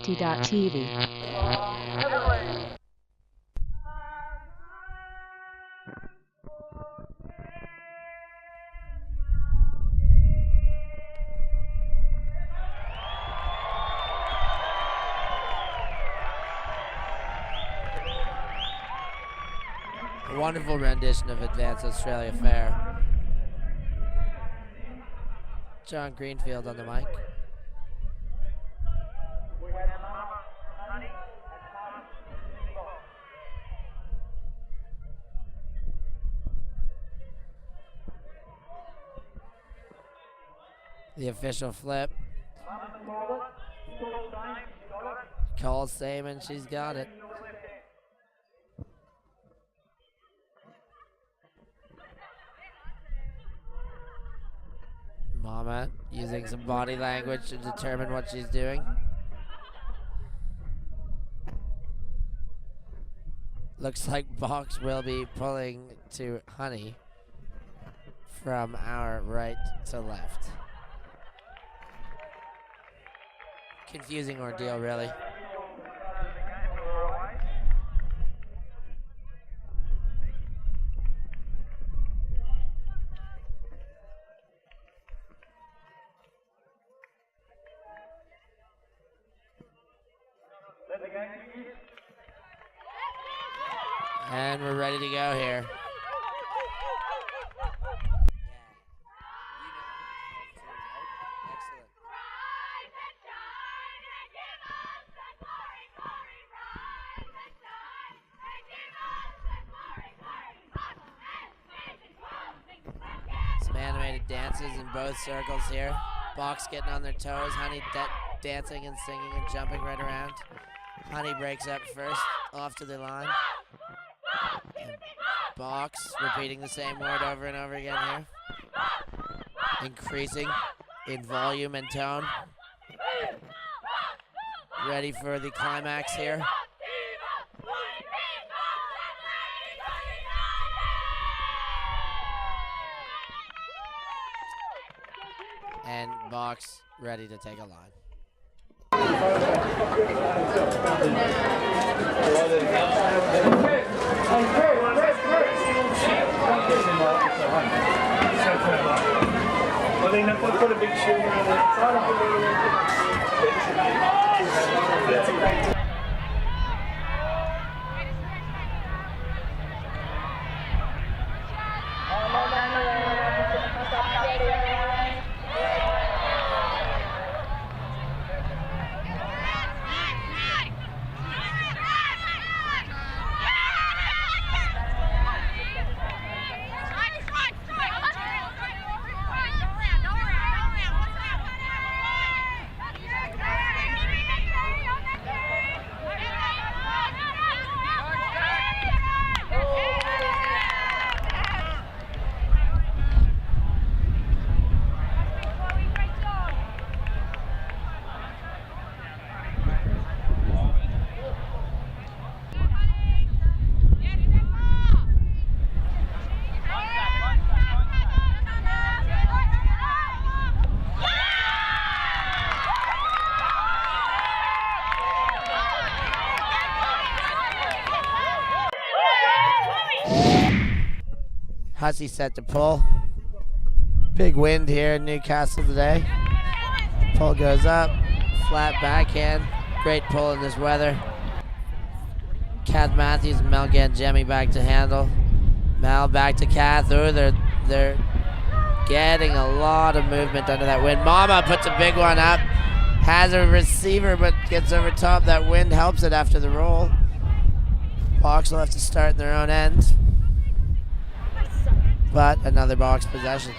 ULTI.TV. A wonderful rendition of Advanced Australia Fair. John Greenfield on the mic. The official flip. Calls same and she's got it. Mama using some body language to determine what she's doing. Looks like Box will be pulling to Honey from our right to left. Confusing ordeal, really. And we're ready to go here. Some animated dances in both circles here. Box getting on their toes. Honey dancing and singing and jumping right around. Honey breaks up first, off to the line. And Box repeating the same word over and over again here. Increasing in volume and tone. Ready for the climax here. And Box ready to take a line. Put a big shoe in it. Hussey set to pull. Big wind here in Newcastle today. Pull goes up, flat backhand. Great pull in this weather. Kath Matthews and Mel Gangemi back to handle. Mel back to Kath. Ooh, they're getting a lot of movement under that wind. Mama puts a big one up. Has a receiver but gets over top. That wind helps it after the roll. Box will have to start in their own end. But another Box possession.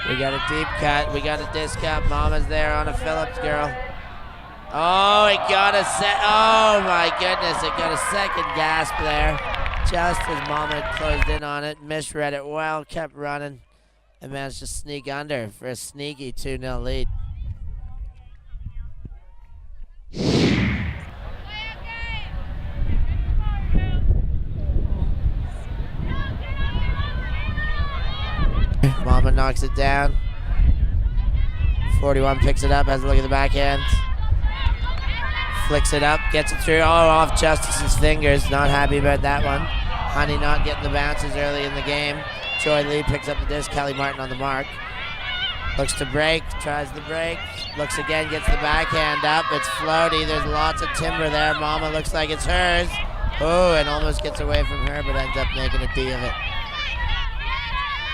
We got a deep cut. We got a discount. Mama's there on a Phillips girl. Oh, it got a set. Oh my goodness, it got a second gasp there. Just as Mama had closed in on it. Misread it well, kept running, and managed to sneak under for a sneaky 2-0 lead. Mama knocks it down. 41 picks it up, has a look at the backhand. Flicks it up, gets it through. Oh, off Justice's fingers. Not happy about that one. Honey not getting the bounces early in the game. Joy Lee picks up the disc. Kelly Martin on the mark. Looks to break, tries the break. Looks again, gets the backhand up. It's floaty. There's lots of timber there. Mama looks like it's hers. Oh, and almost gets away from her, but ends up making a D of it.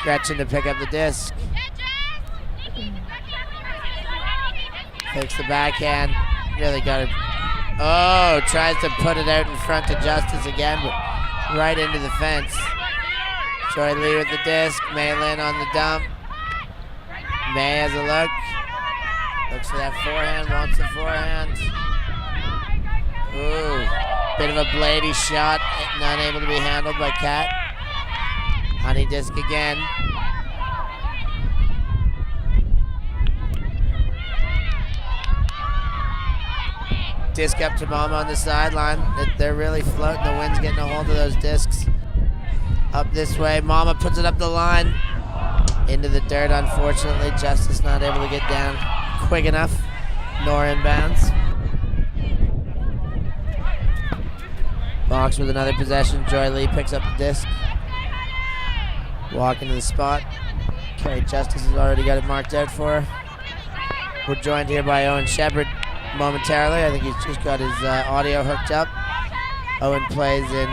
Gretchen to pick up the disc. Takes the backhand. Really got it. Oh, tries to put it out in front to Justice again, but right into the fence. Joy Lee with the disc. May Lynn on the dump. May has a look. Looks for that forehand, wants the forehand. Ooh, bit of a bladey shot, not able to be handled by Kat. Honey disc again. Disc up to Mama on the sideline. They're really floating. The wind's getting a hold of those discs. Up this way. Mama puts it up the line. Into the dirt, unfortunately. Justice not able to get down quick enough, nor inbounds. Box with another possession. Joy Lee picks up the disc. Walk into the spot. Carrie Justice has already got it marked out for her. We're joined here by Owen Shepard momentarily. I think he's just got his audio hooked up. Owen plays in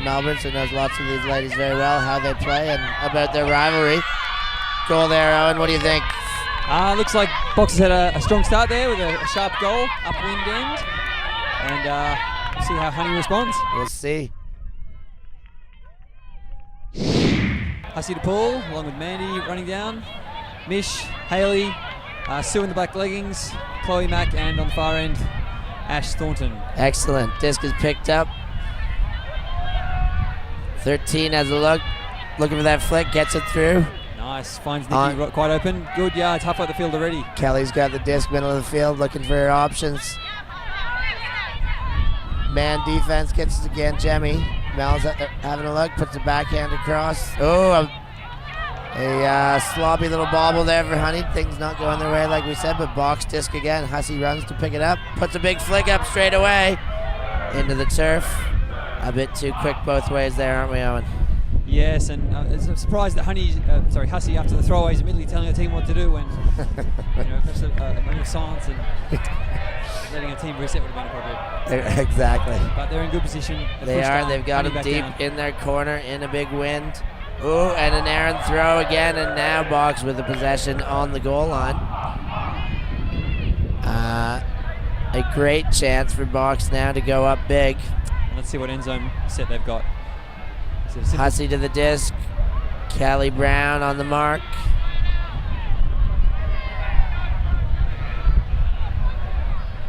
Melbourne, so knows lots of these ladies very well, how they play and about their rivalry. Goal there, Owen. What do you think? Looks like Boxers had a strong start there with a sharp goal, upwind end. And we'll see how Honey responds. We'll see. Hussey to pull, along with Mandy running down. Mish, Haley, Sue in the black leggings, Chloe Mack, and on the far end, Ash Thornton. Excellent. Disc is picked up. 13 has a look. Looking for that flick, gets it through. Nice, finds Nikki quite open. Good yards, halfway the field already. Kelly's got the disc, middle of the field, looking for her options. Man defense gets it again, Jemmy. Mel's having a look, puts the backhand across. Oh, a sloppy little bobble there for Honey. Things not going their way like we said, but box disc again. Hussey runs to pick it up, puts a big flick up straight away into the turf. A bit too quick both ways there, aren't we, Owen? Yes, and I'm surprised that Hussey after the throwaway is immediately telling her team what to do when perhaps a moment of silence and letting a team reset would have been appropriate. Exactly. But they're in good position. They are. They've got them deep in their corner in a big wind. Ooh, and an errant throw again, and now Box with the possession on the goal line. A great chance for Box now to go up big. And let's see what end zone set they've got. Hussey to the disc. Callie Brown on the mark.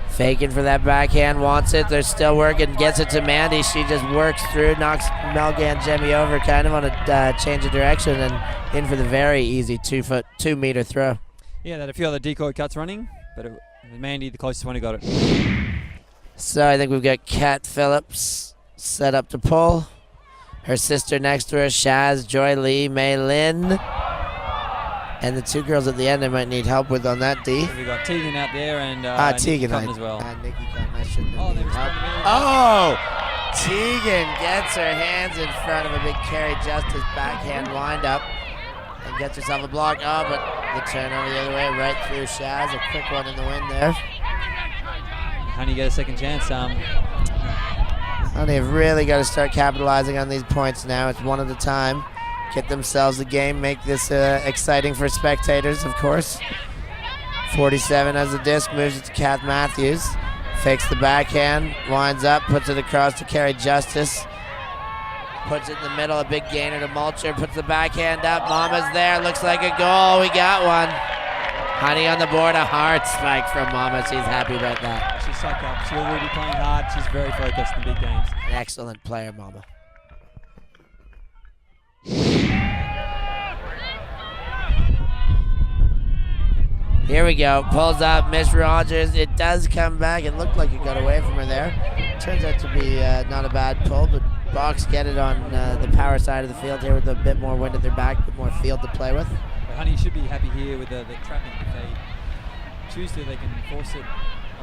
Faking for that backhand, wants it. They're still working, gets it to Mandy. She just works through, knocks Melgan Jemmy over kind of on a change of direction and in for the very easy 2 meter throw. Yeah, they had a few other decoy cuts running, but Mandy, the closest one who got it. So I think we've got Kat Phillips set up to pull. Her sister next to her, Shaz, Joy Lee, May Lynn. And the two girls at the end I might need help with on that D. So we've got Tegan out there and Tegan Cotton as well. Nikki Cotton, I shouldn't have needed help. Oh, Tegan gets her hands in front of a big Carrie Justice backhand wind up and gets herself a block. Oh, but the turnover the other way, right through Shaz. A quick one in the wind there. Honey get a second chance. Honey have really got to start capitalizing on these points now. It's one at a time. Get themselves a game, make this exciting for spectators, of course. 47 as the disc, moves it to Kath Matthews. Fakes the backhand, winds up, puts it across to Carrie Justice. Puts it in the middle, a big gainer to Mulcher, puts the backhand up. Mama's there, looks like a goal. We got one. Honey on the board, a hard spike from Mama. She's happy about that. She's sucked up. She'll really be playing hard. She's very focused in the big games. An excellent player, Mama. Here we go. Pulls up, Miss Rogers. It does come back. It looked like it got away from her there. Turns out to be not a bad pull, but Box get it on the power side of the field here with a bit more wind at their back, a bit more field to play with. But Honey should be happy here with the trapping. If they choose to, they can force it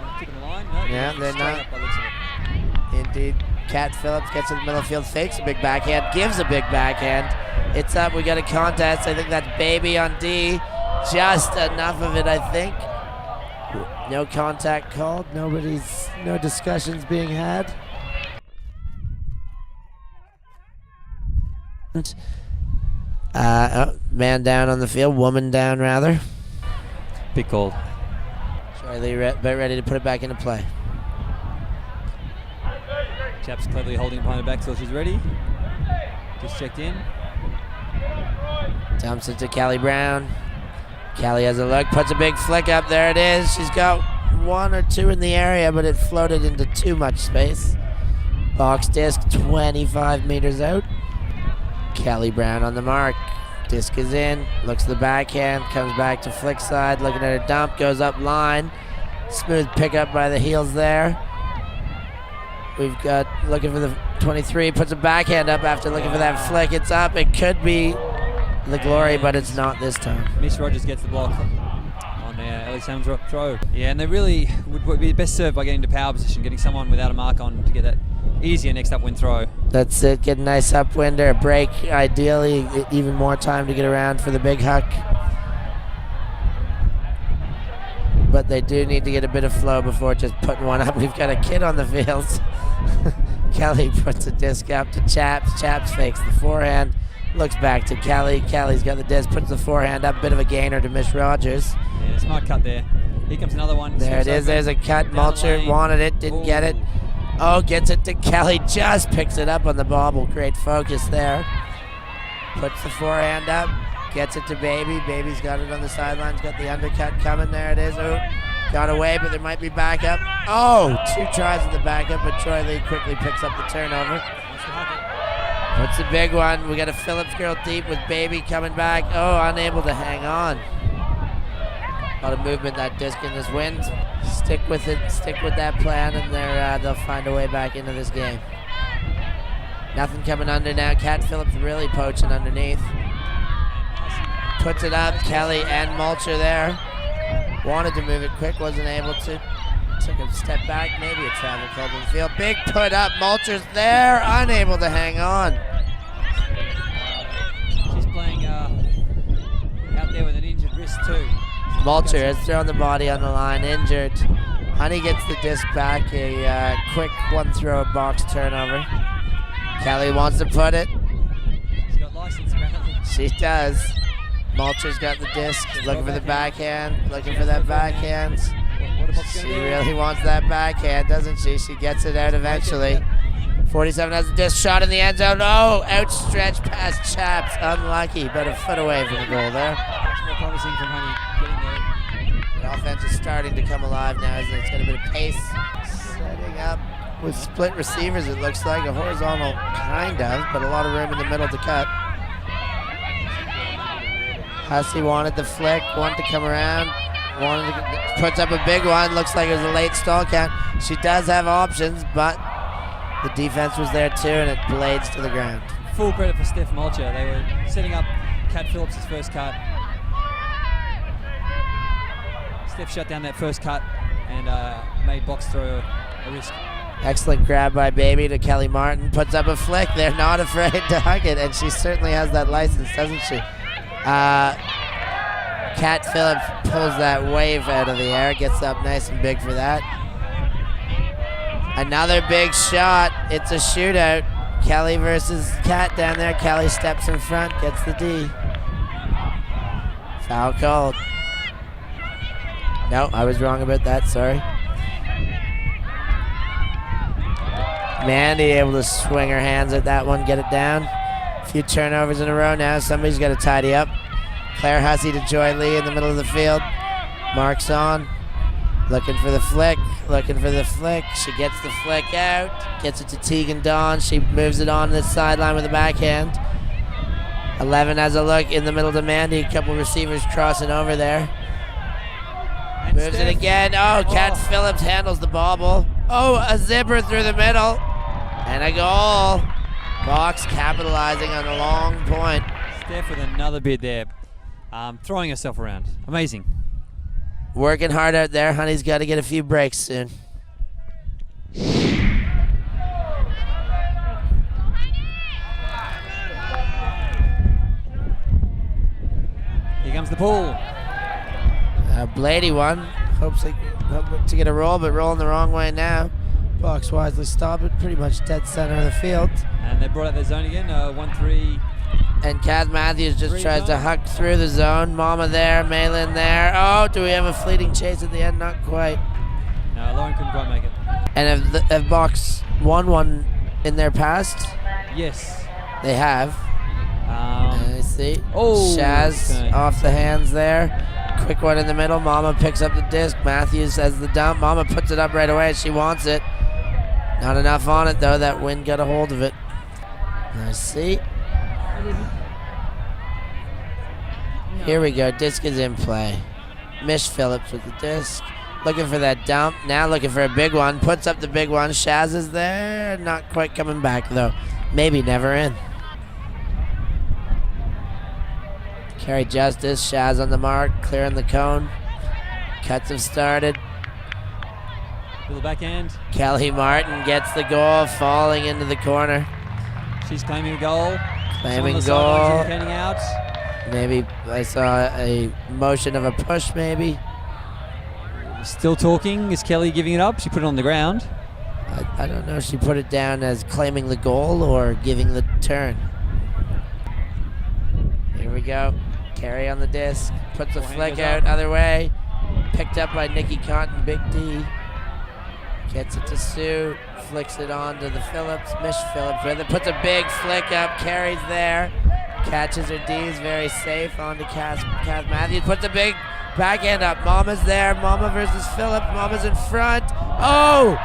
on kick in the line. No, Yeah, they're straight not. up by the looks of it. Indeed. Cat Phillips gets in the middle of the field, fakes a big backhand, gives a big backhand. It's up. We got a contest. I think that's Baby on D. Just enough of it, I think. No contact called. No discussions being had. Man down on the field, woman down rather. Big call. Charlie ready to put it back into play. Chaps cleverly holding behind her back till she's ready. Just checked in. Dumps it to Callie Brown. Callie has a look, puts a big flick up. There it is. She's got one or two in the area, but it floated into too much space. Box disc 25 meters out. Callie Brown on the mark. Disc is in, looks to the backhand, comes back to flick side, looking at her dump, goes up line. Smooth pickup by the heels there. We've got looking for the 23, puts a backhand up after looking for that flick. It's up, it could be the glory, but it's not this time. Miss Rogers gets the block on Ellie Sam's throw. Yeah, and they really would be best served by getting to power position, getting someone without a mark on to get that easier next upwind throw. That's it, get a nice upwinder, a break, ideally even more time to get around for the big huck. But they do need to get a bit of flow before just putting one up. We've got a kid on the field. Kelly puts a disc up to Chaps. Chaps fakes the forehand. Looks back to Kelly. Kelly's got the disc, puts the forehand up. Bit of a gainer to Miss Rogers. Yeah, smart cut there. Here comes another one. There it is. There's a cut. Mulcher wanted it, didn't get it. Oh, gets it to Kelly. Just picks it up on the bobble. Great focus there. Puts the forehand up. Gets it to Baby. Baby's got it on the sidelines. Got the undercut coming. There it is. Oh, got away, but there might be backup. Oh, 2 tries at the backup, but Troy Lee quickly picks up the turnover. Puts the big one. We got a Phillips girl deep with Baby coming back. Oh, unable to hang on. A lot of movement that disc in this wind. Stick with it. Stick with that plan, and they'll find a way back into this game. Nothing coming under now. Cat Phillips really poaching underneath. Puts it up. Kelly and Mulcher there. Wanted to move it quick, wasn't able to. Took a step back, maybe a travel called in the field. Big put up. Mulcher's there, unable to hang on. She's playing out there with an injured wrist too. Mulcher has thrown the body on the line, injured. Honey gets the disc back, a quick one throw box turnover. Kelly wants to put it. She's got license apparently. She does. Mulcher's got the disc, looking for the backhand, looking for that backhand. She really wants that backhand, doesn't she? She gets it out eventually. 47 has the disc shot in the end zone. Oh, outstretched past Chaps. Unlucky, but a foot away from the goal there. It's more promising from Honey getting there. The offense is starting to come alive now, isn't it? It's got a bit of pace. Setting up with split receivers, it looks like. A horizontal, kind of, but a lot of room in the middle to cut. Hussey wanted the flick, wanted to come around. Puts up a big one. Looks like it was a late stall count. She does have options, but the defense was there too, and it blades to the ground. Full credit for Steph Mulcher. They were setting up Cat Phillips' first cut. Steph shut down that first cut and made box throw a risk. Excellent grab by Baby to Kelly Martin. Puts up a flick. They're not afraid to hug it, and she certainly has that license, doesn't she? Cat Phillips pulls that wave out of the air, gets up nice and big for that. Another big shot. It's a shootout. Kelly versus Cat down there. Kelly steps in front, gets the D. Foul called. No, I was wrong about that, sorry. Mandy able to swing her hands at that one, get it down. A few turnovers in a row now. Somebody's got to tidy up. Claire Hussey to Joy Lee in the middle of the field. Marks on. Looking for the flick. Looking for the flick. She gets the flick out. Gets it to Tegan Dawn. She moves it on this sideline with a backhand. 11 has a look in the middle to Mandy. A couple receivers crossing over there. And Moves it again. Oh, Cat Phillips handles the bobble. Oh, a zipper through the middle. And a goal. Box capitalizing on a long point. Steph with another bid there. Throwing herself around. Amazing. Working hard out there. Honey's got to get a few breaks soon. Here comes the pull. Blady one. Hopes to get a roll, but rolling the wrong way now. Box wisely stopped it. Pretty much dead center of the field. And they brought out their zone again. 1-3. And Kath Matthews just tries to huck through the zone. Mama there, Malin there. Oh, do we have a fleeting chase at the end? Not quite. No, Lauren couldn't quite make it. And have Box won one in their past? Yes. They have. I see. Oh, Shaz okay. off the hands there. Quick one in the middle. Mama picks up the disc. Matthews has the dump. Mama puts it up right away. She wants it. Not enough on it, though. That wind got a hold of it. I see. Here we go. Disc is in play. Mish Phillips with the disc. Looking for that dump. Now looking for a big one. Puts up the big one. Shaz is there. Not quite coming back, though. Maybe never in. Carry Justice. Shaz on the mark. Clearing the cone. Cuts have started. To the backhand. Kelly Martin gets the goal. Falling into the corner. She's claiming a goal. Claiming Someone on the goal. sidelines indicating out. Maybe I saw a motion of a push, maybe. Still talking. Is Kelly giving it up? She put it on the ground. I don't know if she put it down as claiming the goal or giving the turn. Here we go. Carry on the disc. Puts the flick out other way. Picked up by Nikki Cotton, Big D. Gets it to Sue. Flicks it on to the Phillips. Mish Phillips with it. Puts a big flick up. Carries there. Catches her D's very safe onto Cass Matthews. Puts a big backhand up. Mama's there. Mama versus Phillips. Mama's in front. Oh!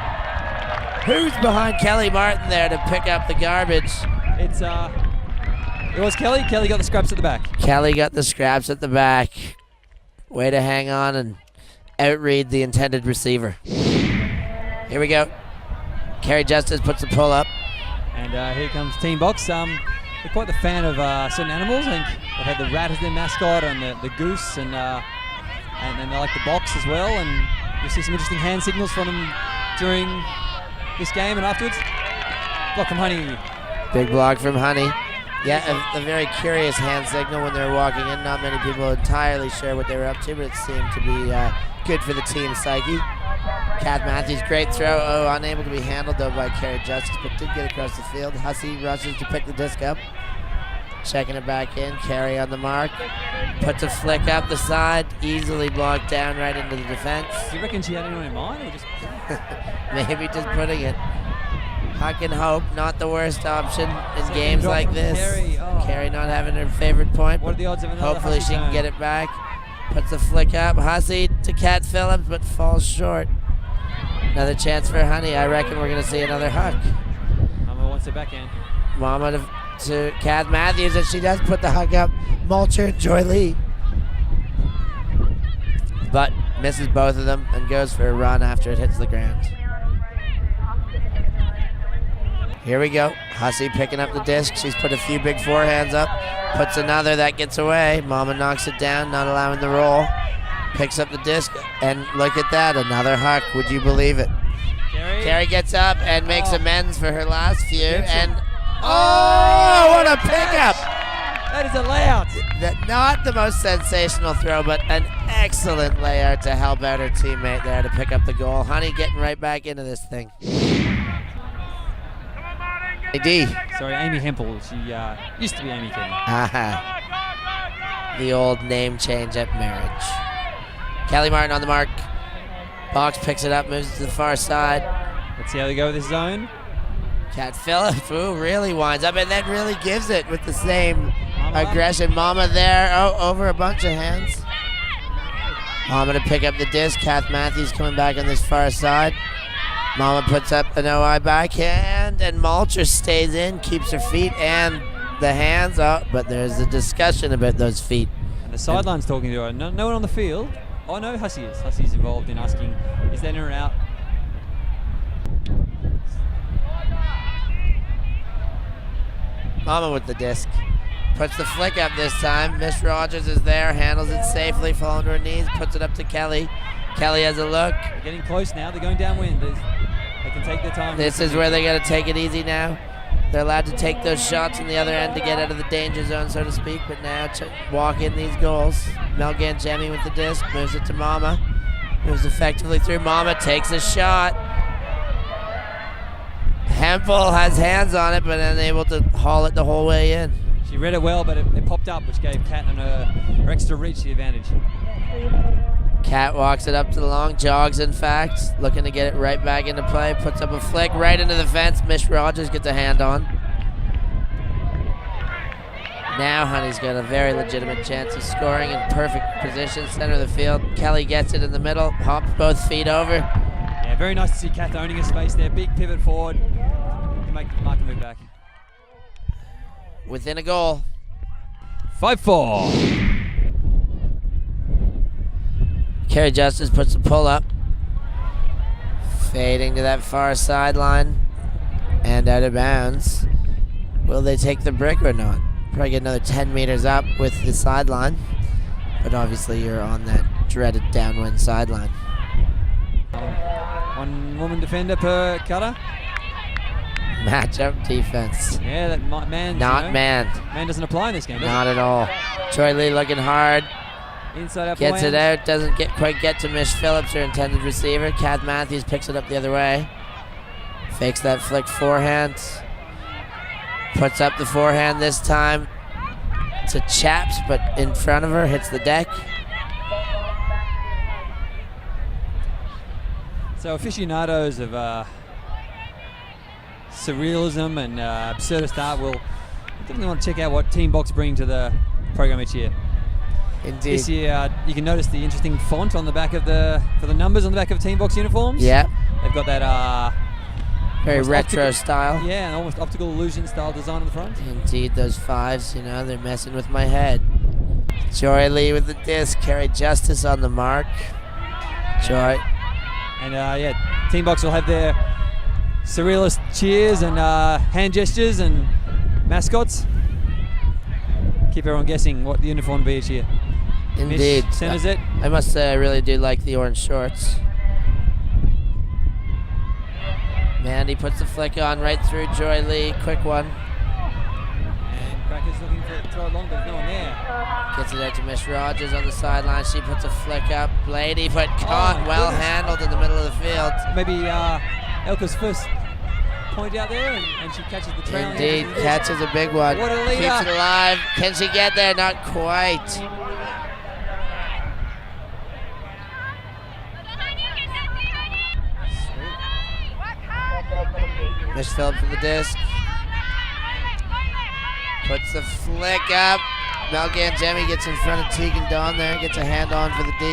Who's behind Kelly Martin there to pick up the garbage? It was Kelly. Kelly got the scraps at the back. Kelly got the scraps at the back. Way to hang on and outread the intended receiver. Here we go. Carrie Justice puts the pull up. And here comes Team Box. They're quite the fan of certain animals. I think they had the rat as their mascot and the goose and then they like the box as well. And you'll see some interesting hand signals from them during this game and afterwards. Block from Honey. Big block from Honey. Yeah, a very curious hand signal when they were walking in. Not many people entirely sure what they were up to, but it seemed to be good for the team psyche. Kath Matthews, great throw. Oh, unable to be handled though by Carrie Justice, but did get across the field. Hussey rushes to pick the disc up. Checking it back in. Carrie on the mark. Puts a flick up the side. Easily blocked down right into the defense. Do you reckon she had anyone in mind or just... Maybe just putting it. Huck and hope, not the worst option in games like this. Carrie not having her favorite point. What are the odds of another hopefully Hussey she can turn? get it back. Puts a flick up. Hussey to Kat Phillips, but falls short. Another chance for Honey. I reckon we're going to see another Huck. Mama wants it backhand. Mama to Kath Matthews, and she does put the Huck up. Mulcher, Joy Lee. But misses both of them and goes for a run after it hits the ground. Here we go. Hussey picking up the disc. She's put a few big forehands up. Puts another that gets away. Mama knocks it down, not allowing the roll. Picks up the disc, and look at that. Another Huck. Would you believe it? Carrie gets up and makes amends for her last few. And oh, what a pickup! That is a layout. Not the most sensational throw, but an excellent layout to help out her teammate there to pick up the goal. Honey getting right back into this thing. D. Sorry, Amy Hempel. She used to be Amy King. The old name change at marriage. Kelly Martin on the mark. Box picks it up, moves to the far side. Let's see how they go with this zone. Kat Phillips, really winds up and then really gives it with the same aggression. Mama there, over a bunch of hands. Mama to pick up the disc. Kath Matthews coming back on this far side. Mama puts up an OI backhand, and Mulcher stays in, keeps her feet and the hands up, but there's a discussion about those feet. And the sideline's talking to her. No one on the field. Oh no, Hussey is. Hussey's involved in asking, is that in or out? Mama with the disc. Puts the flick up this time. Miss Rogers is there, handles it safely, falling to her knees, puts it up to Kelly. Kelly has a look. They're getting close now. They're going downwind. They can take their time. This is where they got to take it easy now. They're allowed to take those shots on the other end to get out of the danger zone, so to speak, but now to walk in these goals. Melgan Jemmy with the disc, moves it to Mama. Moves effectively through. Mama takes a shot. Hempel has hands on it, but unable to haul it the whole way in. She read it well, but it popped up, which gave Kat and her extra reach the advantage. Kat walks it up to the long, jogs in fact, looking to get it right back into play, puts up a flick right into the fence. Miss Rogers gets a hand on. Now Honey's got a very legitimate chance of scoring in perfect position, center of the field. Kelly gets it in the middle, hops both feet over. Yeah, very nice to see Kath owning a space there. Big pivot forward. Can make the marker move back. Within a goal. 5-4. Carrie Justice puts the pull up. Fading to that far sideline. And out of bounds. Will they take the brick or not? Probably get another 10 meters up with the sideline. But obviously you're on that dreaded downwind sideline. One woman defender per cutter. Matchup defense. Yeah, that man. Not man. Man doesn't apply in this game, does Not at all. Troy Lee looking hard. Inside out Gets forehand. it out. Doesn't quite get to Miss Phillips, her intended receiver. Kath Matthews picks it up the other way. Fakes that flick forehand. Puts up the forehand this time to Chaps, but in front of her, hits the deck. So aficionados of surrealism and absurdist art will definitely want to check out what Team Box bring to the program each year. Indeed. This year, you can notice the interesting font on the back of for the numbers on the back of Team Box uniforms. Yeah. They've got that Very almost retro style. Yeah, and almost optical illusion style design on the front. Indeed, those fives, you know, they're messing with my head. Joy Lee with the disc. Carrie Justice on the mark. Joy. And yeah, Team Box will have their surrealist cheers and hand gestures and mascots. Keep everyone guessing what the uniform will be each year. Indeed. Mish centers it. I must say I really do like the orange shorts. Mandy puts the flick on right through Joy Lee. Quick one. And Cracker's looking to throw it long, but there's no one there. Gets it out to Miss Rogers on the sideline. She puts a flick up. Blady, but caught, my well goodness. handled in the middle of the field. Maybe Elka's first point out there, and she catches the trail. Indeed, catches a big one. What a leader. Keeps it alive. Can she get there? Not quite. Miss Phillips with the disc. Puts the flick up. Melgan Jemmy gets in front of Tegan Dawn there. Gets a hand on for the D.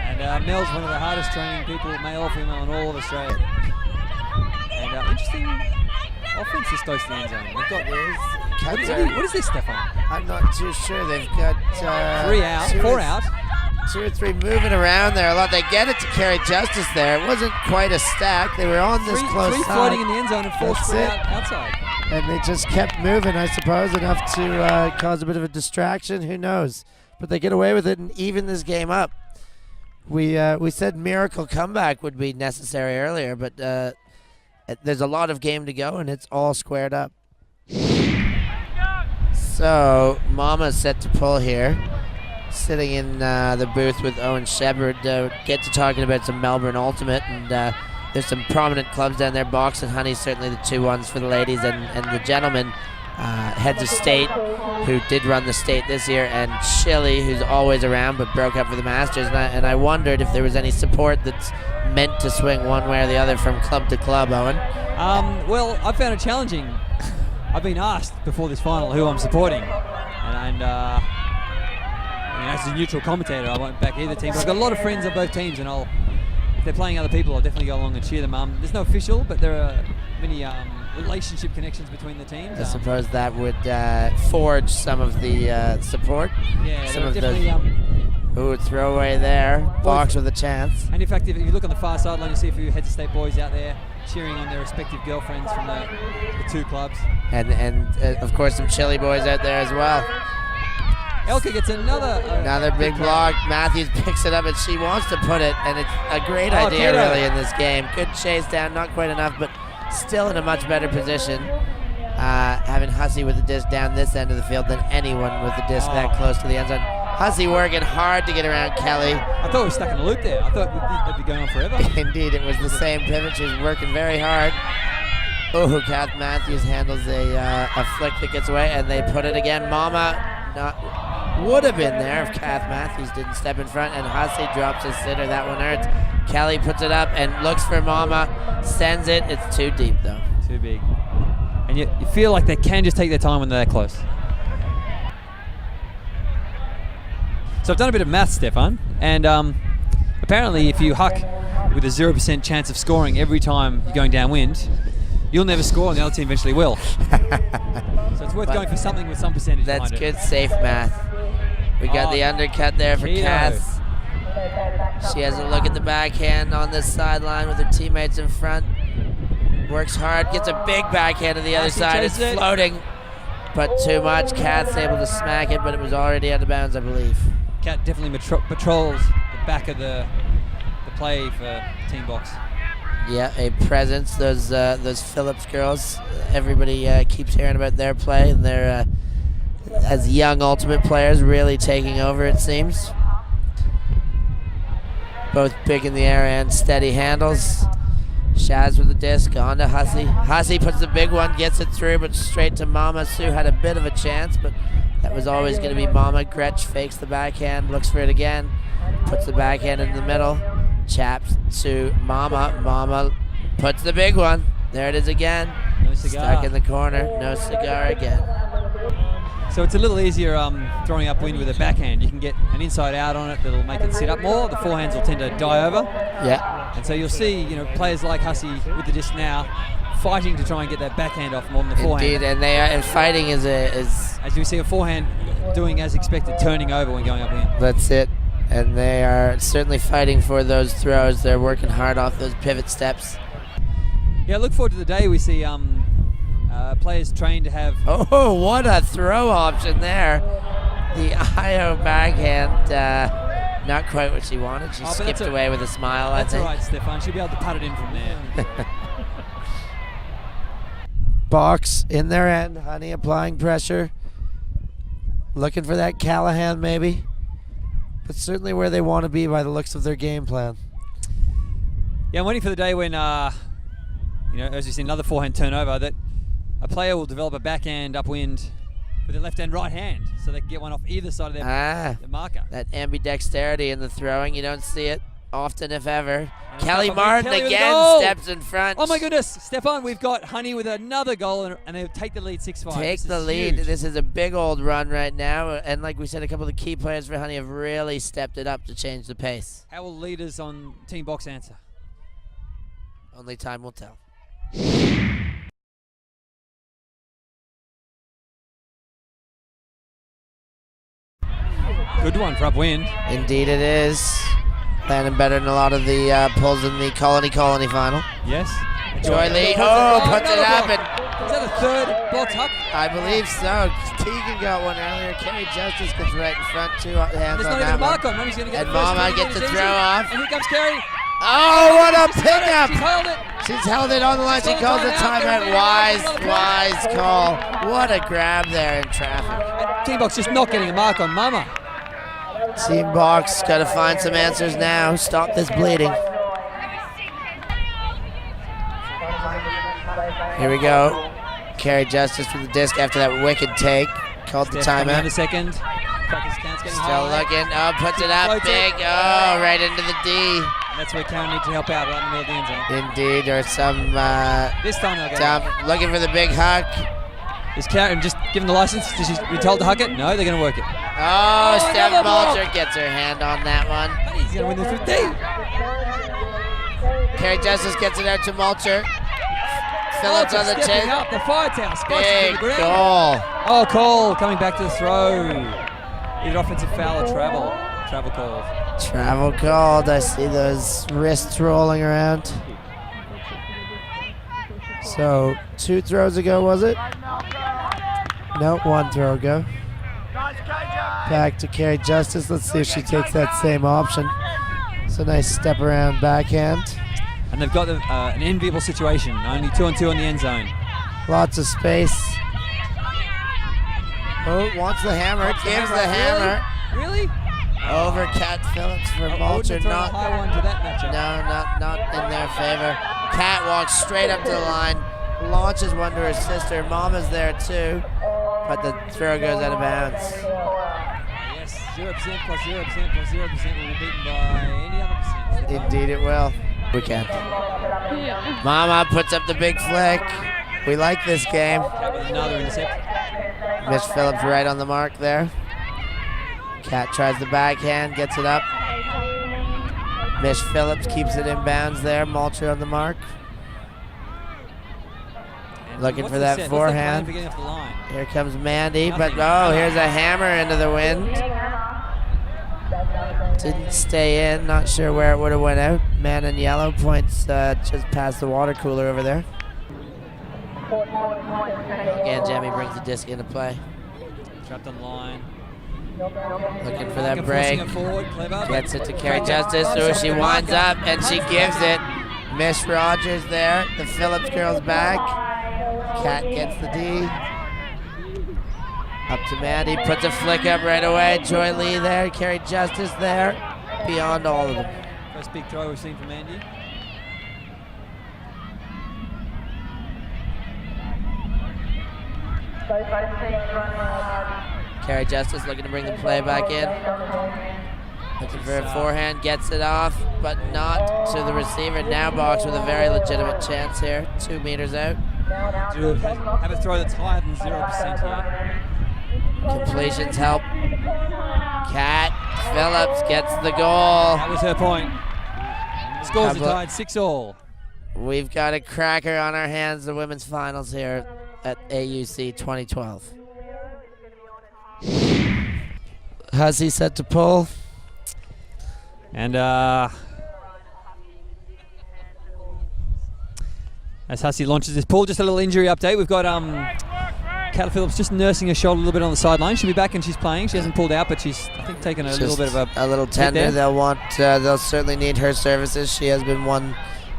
And Mel's one of the hardest training people, male or female, in all of Australia. And interesting offense this close to the end zone. They've got what is this, Stefan? I'm not too sure. They've got 4 out. 2 or 3 moving around there a lot. They get it to Carrie Justice there. It wasn't quite a stack. They were on this close Three side. floating in the end zone and 4 That's spread it. out outside. And they just kept moving, I suppose, enough to cause a bit of a distraction. Who knows? But they get away with it and even this game up. We said miracle comeback would be necessary earlier, but there's a lot of game to go, and it's all squared up. So Mama's set to pull here. Sitting in the booth with Owen Shepard, get to talking about some Melbourne Ultimate, and there's some prominent clubs down there. Box and Honey, certainly the 2 ones for the ladies, and the gentlemen, heads of state, who did run the state this year, and Chile, who's always around but broke up for the Masters. And I wondered if there was any support that's meant to swing one way or the other from club to club, Owen. Well, I found it challenging. I've been asked before this final who I'm supporting, and as a neutral commentator, I won't back either team. But I've got a lot of friends on both teams, and if they're playing other people, I'll definitely go along and cheer them. There's no official, but there are many relationship connections between the teams. I suppose that would forge some of the support. Yeah, some of definitely. Ooh, throwaway there. Box with a chance. And in fact, if you look on the far sideline, you see a few heads of state boys out there. cheering on their respective girlfriends from the two clubs. And of course some Chili boys out there as well. Elka gets another big block. Matthews picks it up and she wants to put it, and it's a great idea really in this game. Good chase down, not quite enough, but still in a much better position. Having Hussey with the disc down this end of the field than anyone with the disc that close to the end zone. Hussey working hard to get around Kelly. I thought we were stuck in a loop there. I thought they'd be going on forever. Indeed, it was the same pivot. She was working very hard. Oh, Kath Matthews handles a flick that gets away, and they put it again. Mama would have been there if Kath Matthews didn't step in front, and Hussey drops his sitter. That one hurts. Kelly puts it up and looks for Mama, sends it. It's too deep though. Too big. And you feel like they can just take their time when they're that close. So I've done a bit of math, Stefan, and apparently if you huck with a 0% chance of scoring every time you're going downwind, you'll never score and the other team eventually will. So it's worth going for something with some percentage. That's good, safe math. We got the undercut there for Kath. She has a look at the backhand on this sideline with her teammates in front. Works hard, gets a big backhand to the other side. It's floating, but too much. Kath's able to smack it, but it was already out of bounds, I believe. Kat definitely patrols the back of the play for Team Box. Yeah, a presence. Those Phillips girls. Everybody keeps hearing about their play, and they're as young ultimate players really taking over, it seems. Both big in the air and steady handles. Shaz with the disc, on to Hussey. Hussey puts the big one, gets it through, but straight to Mama. Sue had a bit of a chance, but that was always going to be Mama. Gretsch fakes the backhand, looks for it again, puts the backhand in the middle, chaps to Mama. Mama puts the big one. There it is again. No cigar. Stuck in the corner. No cigar again. So it's a little easier throwing upwind with a backhand. You can get an inside out on it that'll make it sit up more. The forehands will tend to die over. Yeah. And so you'll see, players like Hussey with the disc now fighting to try and get that backhand off more than the forehand. Indeed, and they are. And fighting is as you see a forehand doing as expected, turning over when going upwind. That's it. And they are certainly fighting for those throws. They're working hard off those pivot steps. Yeah, I look forward to the day we see players trained to have... Oh, what a throw option there. The IO backhand, not quite what she wanted. She skipped away with a smile, I think. That's all right, Stefan. She'll be able to put it in from there. Box in their end. Honey applying pressure. Looking for that Callahan maybe. But certainly where they want to be by the looks of their game plan. Yeah, I'm waiting for the day when, as you see another forehand turnover, that a player will develop a backhand upwind with their left and right hand, so they can get one off either side of their marker. That ambidexterity in the throwing, you don't see it often, if ever. Kelly Martin again steps in front. Oh my goodness, Stefan, we've got Honey with another goal, and they take the lead 6-5. Take the lead. Huge. This is a big old run right now, and like we said, a couple of the key players for Honey have really stepped it up to change the pace. How will leaders on Team Box answer? Only time will tell. Good one for upwind. Indeed it is. Landing better than a lot of the pulls in the Colony final. Yes. Joy Lee, puts it up. And is that the third block huck? I believe so. Tegan got one earlier. Carrie Justice gets right in front, 2 hands on that one. Mommy's gonna get and Mama gets the throw off. And here comes Carrie. Oh, what a pickup! She's held it. She's held it on the line. She calls a timeout. Wise call. What a grab there in traffic. Team Box just not getting a mark on Mama. Team Box got to find some answers now. Stop this bleeding. Here we go. Carrie Justice with the disc after that wicked take. Called the timeout. In a second. Still looking. Oh, puts it up big. Oh, right into the D. And that's where Karen needs to help out right in the middle of the end zone. Indeed, or some this time they'll get it. Looking for the big huck. Is Karen just given the license? Did she be told to huck it? No, they're going to work it. Oh, Steph Mulcher gets her hand on that one. He's going to win this with D. Carrie Justice gets it out to Mulcher. Phillips on the chin. Up the fire towel. Big goal. Oh, call coming back to the throw. Either offensive foul or travel. Travel called. Travel called. I see those wrists rolling around. So 2 throws ago, was it? No, 1 throw ago. Back to Carrie Justice. Let's see if she takes that same option. It's a nice step around backhand. And they've got an enviable situation. Only 2-on-2 in the end zone. Lots of space. Oh, wants the hammer. Gives the hammer. Really? Over Kat Phillips for Mulcher. Not a high one to that matchup. No, not in their favor. Kat walks straight up to the line, launches one to her sister. Mama's there too, but the throw goes out of bounds. Yes, 0% plus 0% plus 0% will be beaten by any other percent. Indeed it will. We can. Mama puts up the big flick. We like this game. Kat with another intercept. Miss Phillips right on the mark there. Kat tries the backhand, gets it up. Miss Phillips keeps it in bounds there. Mulcher on the mark. And looking for that forehand. For off the line? Here comes Mandy, Nothing. but here's a hammer into the wind. Didn't stay in, not sure where it would have went out. Man in yellow points just past the water cooler over there. Again, Jamie brings the disc into play. Trapped on the line. Looking for that break. Forward, clever. Gets it to Carrie Justice. So she winds up and she gives it. Miss Rogers there. The Phillips girls back. Kat gets the D. Up to Mandy. Puts a flick up right away. Joy Lee there. Carrie Justice there. Beyond all of them. First big throw we've seen from Andy. Carrie Justice looking to bring the play back in. Looking for a forehand, gets it off, but not to the receiver. Now box with a very legitimate chance here. 2 meters out. Do have a throw that's higher than 0% here. Completions help. Kat Phillips gets the goal. That was her point. Scores are tied 6-all. We've got a cracker on our hands, the women's finals here at AUC 2012. Hussey set to pull. And as Hussey launches this pull, just a little injury update. We've got Kat Phillips just nursing her shoulder a little bit on the sideline. She'll be back and she's playing. She hasn't pulled out, but she's, I think, taken a little bit of a little tender. They'll certainly need her services. She has been one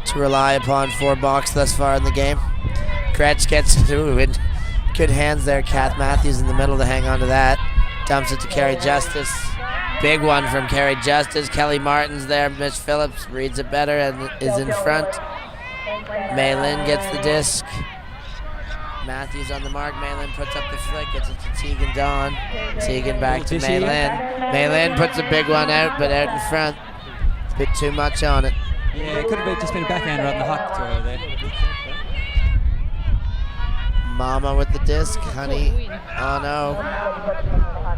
to rely upon for box thus far in the game. Gretsch gets through in good hands there. Kath Matthews in the middle to hang on to that. Dumps it to Carrie Justice. Big one from Carrie Justice. Kelly Martin's there. Miss Phillips reads it better and is in front. Maylin gets the disc. Matthews on the mark. Maylin puts up the flick. Gets it to Tegan Dawn. Tegan back to Maylin. Maylin puts a big one out, but out in front. A bit too much on it. Yeah, it could have just been a backhand rather than a hook to her there. Mama with the disc. Honey. Oh no.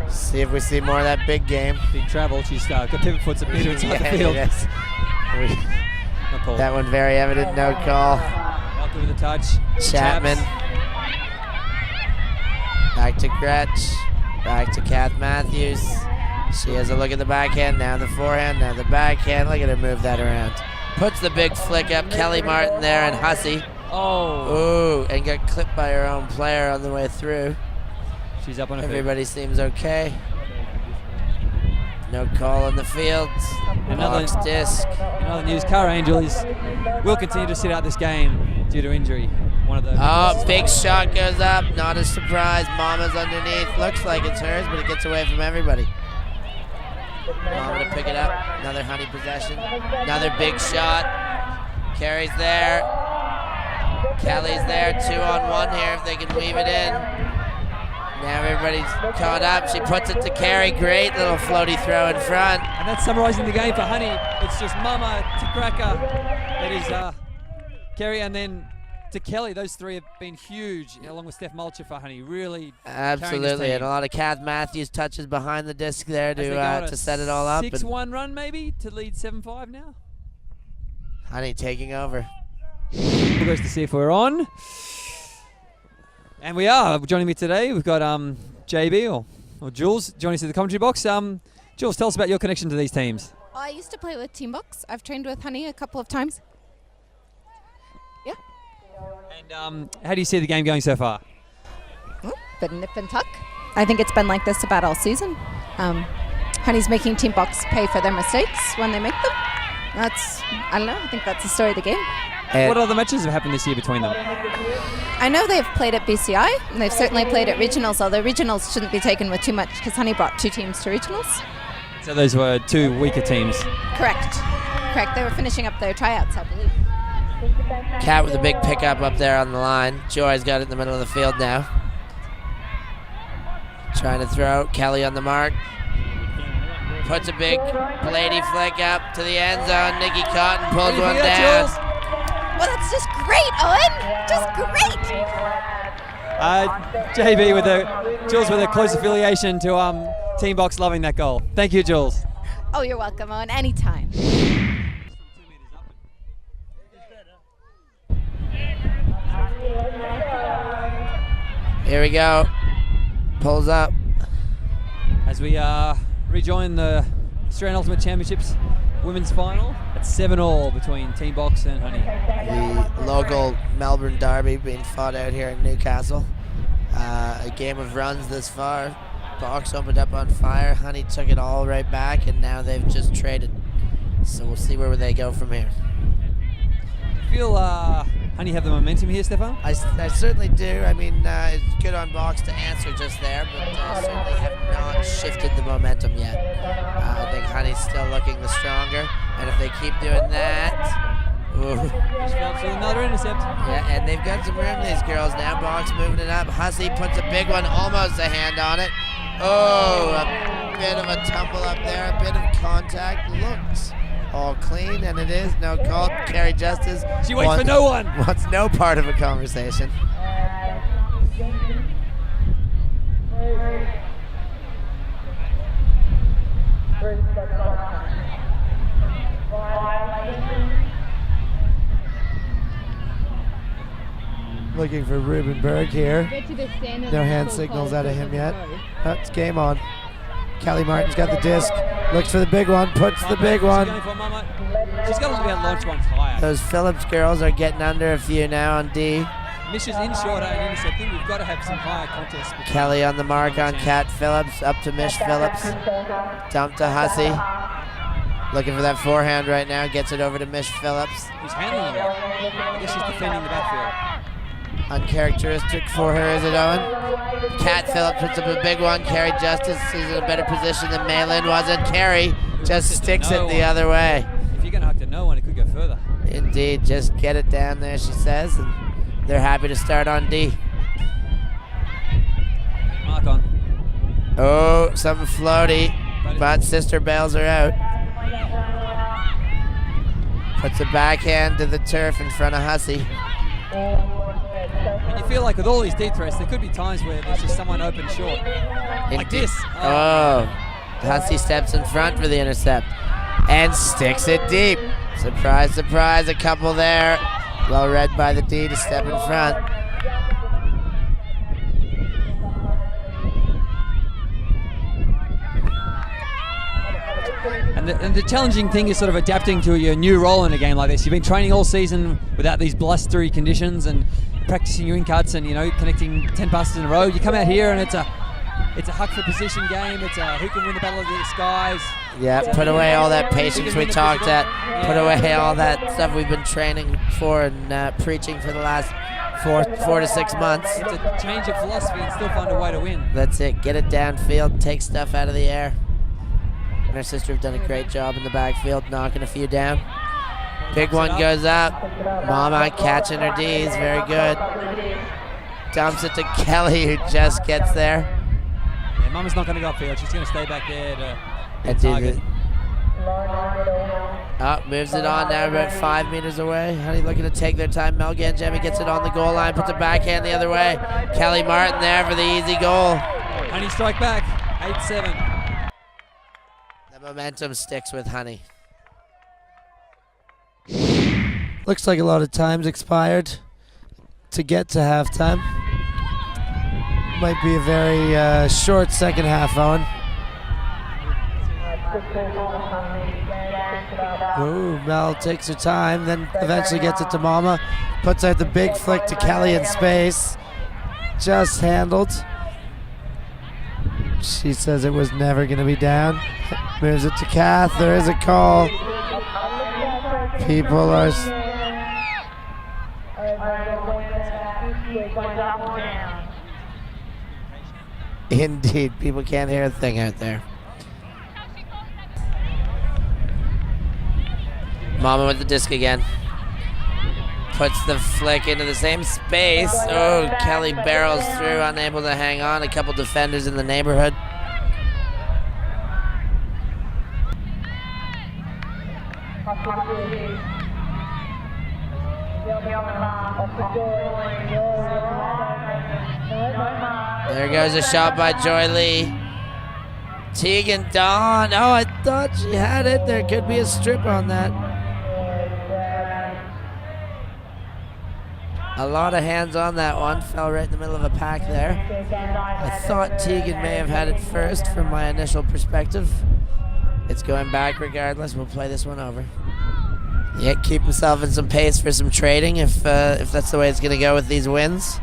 See if we see more of that big game. Big travel. She's got pivot foots a meter inside the field. Yes. That one very evident. No call. Welcome with the touch. Chapman. Back to Gretsch. Back to Kath Matthews. She has a look at the backhand. Now the forehand. Now the backhand. Look at her move that around. Puts the big flick up. Kelly Martin there and Hussey. Oh. Ooh, and got clipped by her own player on the way through. She's up on her feet. Everybody seems okay. No call on the field. Another disc. Another news. Cara Angel will continue to sit out this game due to injury. One of the big shot goes up. Not a surprise. Mama's underneath. Looks like it's hers, but it gets away from everybody. Mama to pick it up. Another Honey possession. Another big shot. Carrie's there. Kelly's there. 2-on-1 here if they can weave it in. Now everybody's caught up. She puts it to Carrie. Great little floaty throw in front. And that's summarizing the game for Honey. It's just Mama to Cracker. That is Carrie, and then to Kelly. Those three have been huge, along with Steph Mulcher for Honey. Really absolutely, and a lot of Kath Matthews touches behind the disc there to set it all up. 6-1 run maybe to lead 7-5 now. Honey taking over. We'll go to see if we're on. And we are. Joining me today, we've got JB or Jules joining us in the commentary box. Jules, tell us about your connection to these teams. I used to play with Teambox. I've trained with Honey a couple of times. Yeah. And how do you see the game going so far? Bit of nip and tuck. I think it's been like this about all season. Honey's making Team Box pay for their mistakes when they make them. I don't know, I think that's the story of the game. What other matches have happened this year between them? I know they've played at BCI, and they've certainly played at regionals, although regionals shouldn't be taken with too much because Honey brought 2 teams to regionals. So those were 2 weaker teams. Correct. They were finishing up their tryouts, I believe. Cat with a big pickup up there on the line. Joy's got it in the middle of the field now. Trying to throw. Kelly on the mark. Puts a big lady flick up to the end zone. Nikki Cotton pulls one down. Well, that's just great, Owen. Just great. JB with Jules with a close affiliation to Team Box, loving that goal. Thank you, Jules. Oh, you're welcome, Owen. Anytime. Here we go. Pulls up. As we rejoin the Australian Ultimate Championships women's final at 7-all between Team Box and Honey. The local Melbourne derby being fought out here in Newcastle. A game of runs this far. Box opened up on fire. Honey took it all right back, and now they've just traded. So we'll see where they go from here. Do you feel Honey have the momentum here, Stefan? I certainly do. I mean, it's good on Box to answer just there, but certainly have not shifted the momentum yet. I think Honey's still looking the stronger, and if they keep doing that, Just Phillips with another intercept. Yeah, and they've got some room, these girls now. Box moving it up. Hussey puts a big one, almost a hand on it. Oh, a bit of a tumble up there, a bit of contact. Looks all clean, and it is no call. Carrie Justice. She waits for no one. Wants no part of a conversation. Looking for Ruben Berg here. No hand signals out of him yet. It's game on. Kelly Martin's got the disc. Looks for the big one. Puts the big one. She's got to be launch ones higher. Those Phillips girls are getting under a few now on D. Misses in shorter and intercepting. We've got to have some higher contests. Kelly on the mark on Kat Phillips. Up to Mish Phillips. Dump to Hussey. Looking for that forehand right now. Gets it over to Mish Phillips. Who's handling it? I guess she's defending the backfield. Uncharacteristic for her, is it, Owen? Kat Phillips puts up a big one. Carrie Justice is in a better position than Maylin was, and Carrie just sticks it the other way. If you're going to hook to no one, it could go further. Indeed, just get it down there, she says, and they're happy to start on D. Mark on. Oh, something floaty, but Sister bails her out. Puts a backhand to the turf in front of Hussey. And you feel like with all these deep threats, there could be times where there's just someone open short. Like this. Oh. Hussey steps in front for the intercept and sticks it deep. Surprise, surprise, a couple there. Well read by the D to step in front. And the challenging thing is sort of adapting to your new role in a game like this. You've been training all season without these blustery conditions and practicing your in-cuts and, you know, connecting 10 passes in a row. You come out here and it's a huck for position game. It's a who can win the battle of the skies. Yeah, put away all that patience we talked at. Yeah. Put away all that stuff we've been training for and preaching for the last four to 6 months. It's a change of philosophy and still find a way to win. That's it. Get it downfield, take stuff out of the air. And her sister have done a great job in the backfield, knocking a few down. Big one goes up. Mama catching her D's, very good. Dumps it to Kelly, who just gets there. Yeah, Mama's not going to go upfield. She's going to stay back there to target. Moves it on now, about 5 meters away. Honey looking to take their time. Mel Gangemi gets it on the goal line, puts a backhand the other way. Kelly Martin there for the easy goal. Honey strike back, 8-7. The momentum sticks with Honey. Looks like a lot of time's expired to get to halftime. Might be a very short second half, Owen. Ooh, Mel takes her time, then eventually gets it to Mama. Puts out the big flick to Kelly in space. Just handled. She says it was never going to be down. Moves it to Kath. There is a call. People are... Indeed, people can't hear a thing out there. Mama with the disc again. Puts the flick into the same space. Oh, Kelly barrels through, unable to hang on. A couple defenders in the neighborhood. There goes a shot by Joy Lee. Tegan Dawn. Oh, I thought she had it. There could be a strip on that. A lot of hands on that one. Fell right in the middle of a pack there. I thought Tegan may have had it first from my initial perspective. It's going back regardless. We'll play this one over. Yeah, keep himself in some pace for some trading if that's the way it's going to go with these wins.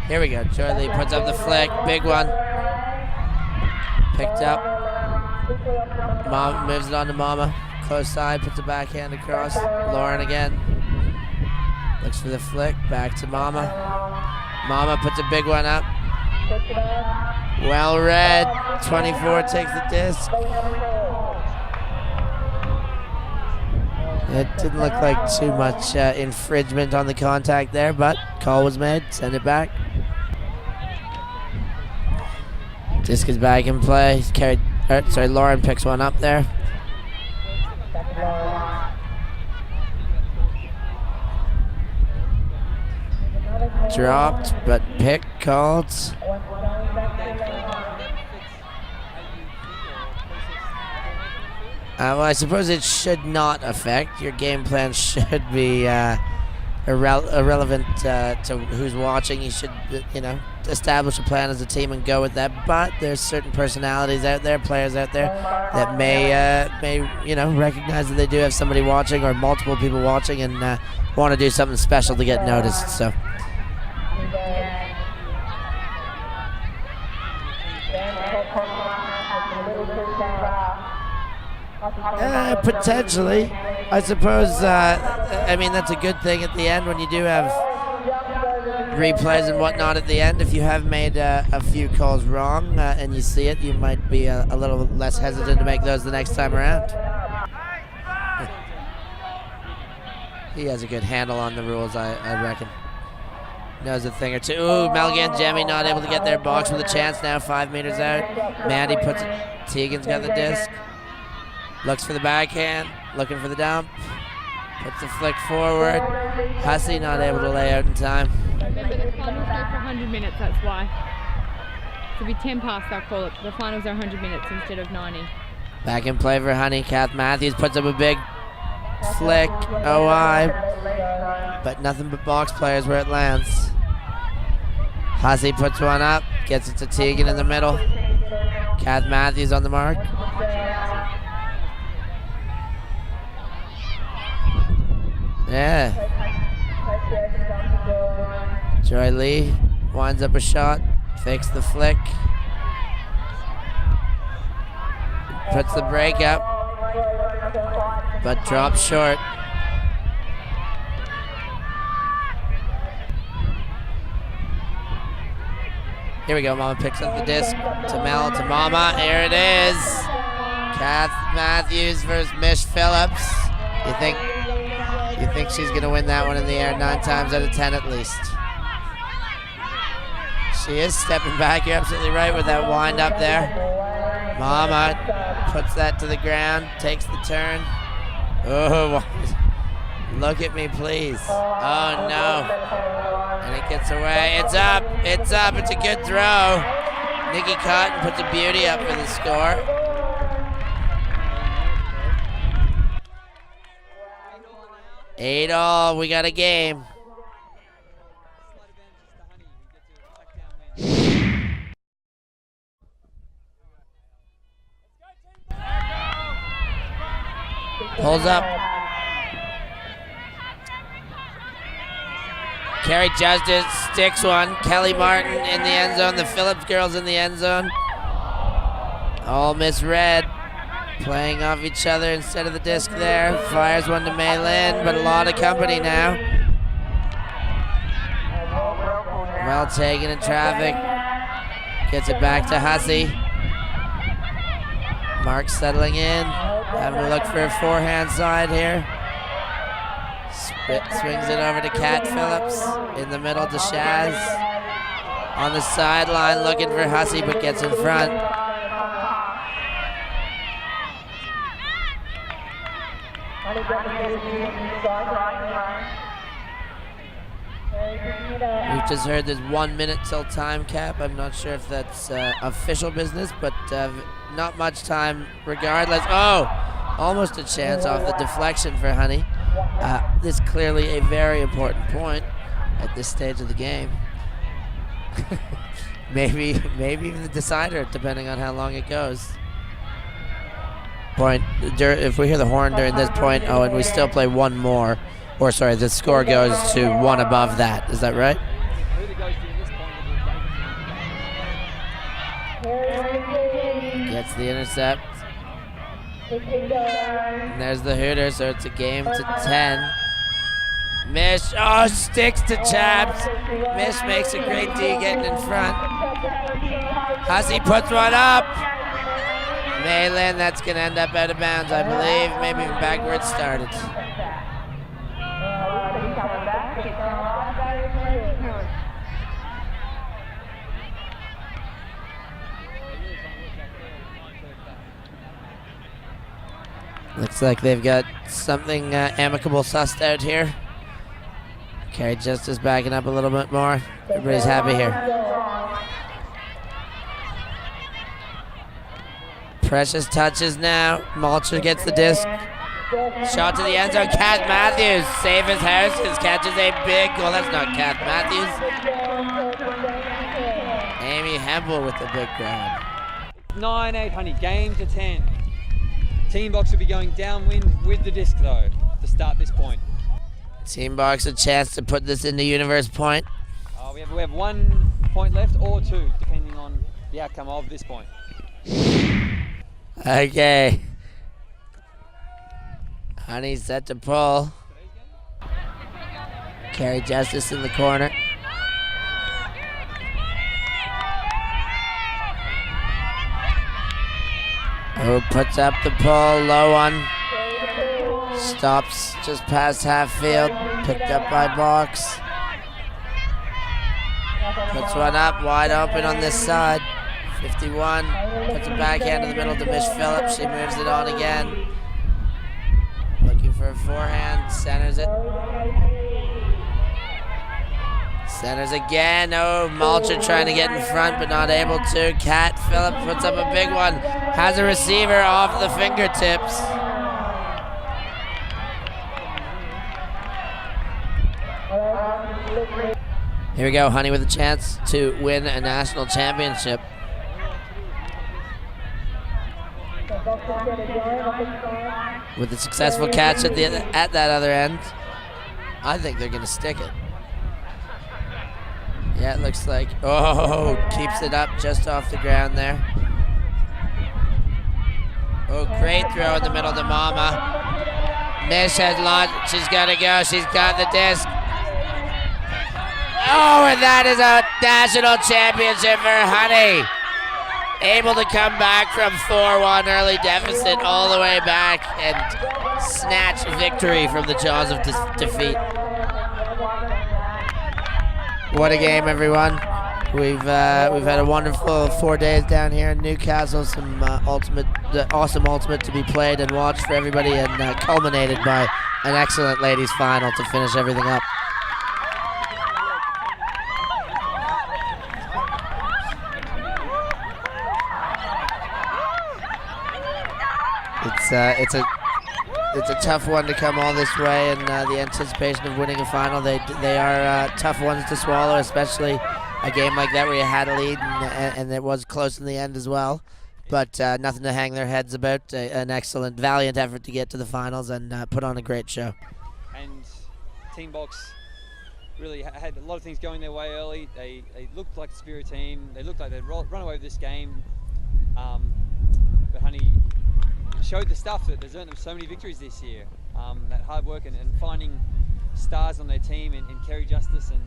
Here we go. Joy Lee puts up the flick. Big one. Picked up. Mama moves it on to Mama. Close side. Puts a backhand across. Lauren again. Looks for the flick. Back to Mama. Mama puts a big one up. Well read. 24 takes the disc. It didn't look like too much infringement on the contact there, but call was made. Send it back. Disc is back in play. Lauren picks one up there. Dropped, but pick called. Well, I suppose it should not affect. Your game plan should be irrelevant to who's watching. You should, establish a plan as a team and go with that. But there's certain personalities out there, players out there, that may recognize that they do have somebody watching or multiple people watching and want to do something special to get noticed. So. Potentially. I suppose, that's a good thing at the end when you do have replays and whatnot at the end. If you have made a few calls wrong and you see it, you might be a little less hesitant to make those the next time around. He has a good handle on the rules, I reckon. Knows a thing or two. Ooh, Melgan Jemmy not able to get their box with a chance now, 5 meters out. Mandy puts it. Tegan's got the disc. Looks for the backhand, looking for the dump. Puts the flick forward. Hussey not able to lay out in time. Remember, the finals go for 100 minutes, that's why. It'll be 10 past, I'll call it. The finals are 100 minutes instead of 90. Back in play for Honey. Kath Matthews puts up a big flick. OI. But nothing but box players where it lands. Hussey puts one up. Gets it to Tegan in the middle. Kath Matthews on the mark. Yeah. Joy Lee winds up a shot, fakes the flick, puts the break up, but drops short. Here we go, Mama picks up the disc to Mel, to Mama, here it is. Kath Matthews versus Mish Phillips. You think she's gonna win that one in the air 9 times out of 10 at least. She is stepping back, you're absolutely right with that wind up there. Mama puts that to the ground, takes the turn. Oh, look at me please. Oh no. And it gets away, it's up, it's a good throw. Nikki Cotton puts a beauty up for the score. 8-all, we got a game. Pulls up. Carrie Justice sticks one. Kelly Martin in the end zone. The Phillips girls in the end zone. All misread. Playing off each other instead of the disc there. Fires one to May Lynn, but a lot of company now. Well taken in traffic. Gets it back to Hussey. Mark settling in. Having to look for a forehand side here. Swings it over to Kat Phillips. In the middle to Shaz. On the sideline looking for Hussey, but gets in front. We've just heard there's 1 minute till time cap. I'm not sure if that's official business, but not much time regardless. Oh, almost a chance off the deflection for Honey. This is clearly a very important point at this stage of the game. maybe even the decider, depending on how long it goes. Point. If we hear the horn during this point, oh, and we still play one more, or sorry, the score goes to one above that. Is that right? Gets the intercept. And there's the Hooter, so it's a game to 10. Mish, oh, sticks to Chaps. Mish makes a great D getting in front. Hussey puts one up. Maylin, that's going to end up out of bounds, I believe. Maybe even back where it started. Looks like they've got something amicable sussed out here. Carrie Justice backing up a little bit more. Everybody's happy here. Precious touches now. Malcher gets the disc. Shot to the end zone. Kat Matthews, safe as houses, catches a big goal. That's not Kat Matthews. Amy Hempel with the big grab. 9-8, honey. Game to 10. Team Box will be going downwind with the disc though to start this point. Team Box a chance to put this into universe point. We have 1 point left or 2, depending on the outcome of this point. Okay. Honey set to pull. Carrie Justice in the corner. Oh, puts up the pull, low one. Stops just past half field. Picked up by Box. Puts one up, wide open on this side. 51, puts a backhand in the middle to Mish Phillips. She moves it on again. Looking for a forehand, centers it. Centers again. Oh, Malcher trying to get in front but not able to. Kat Phillips puts up a big one. Has a receiver off the fingertips. Here we go, Honey with a chance to win a national championship. With a successful catch at that other end, I think they're gonna stick it. Yeah, it looks like, oh, keeps it up just off the ground there. Oh, great throw in the middle to Mama. Mish has launched, she's gotta go, she's got the disc. Oh, and that is a national championship for Honey. Able to come back from 4-1 early deficit all the way back and snatch victory from the jaws of defeat. What a game, everyone. We've had a wonderful 4 days down here in Newcastle. Some awesome ultimate to be played and watched for everybody, and culminated by an excellent ladies final to finish everything up. it's a tough one to come all this way, and the anticipation of winning a final, they are tough ones to swallow, especially a game like that where you had a lead and it was close in the end as well. But nothing to hang their heads about. An excellent, valiant effort to get to the finals and put on a great show. And Team Box really had a lot of things going their way early. They looked like a spirit team. They looked like they'd run away with this game. But Honey showed the stuff that has earned them so many victories this year. That hard work and finding stars on their team in Kerry Justice and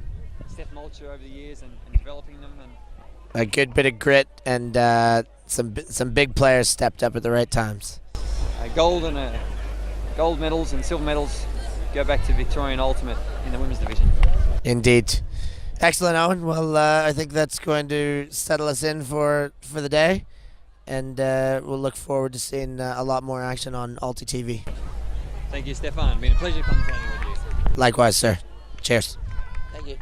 Steph Mulcher over the years and developing them. And a good bit of grit and some big players stepped up at the right times. Gold medals and silver medals go back to Victorian Ultimate in the women's division. Indeed. Excellent, Owen. Well, I think that's going to settle us in for the day, and we'll look forward to seeing a lot more action on ULTI.TV. Thank you, Stefan. It's been a pleasure commentating with you. Likewise, sir. Cheers. Thank you.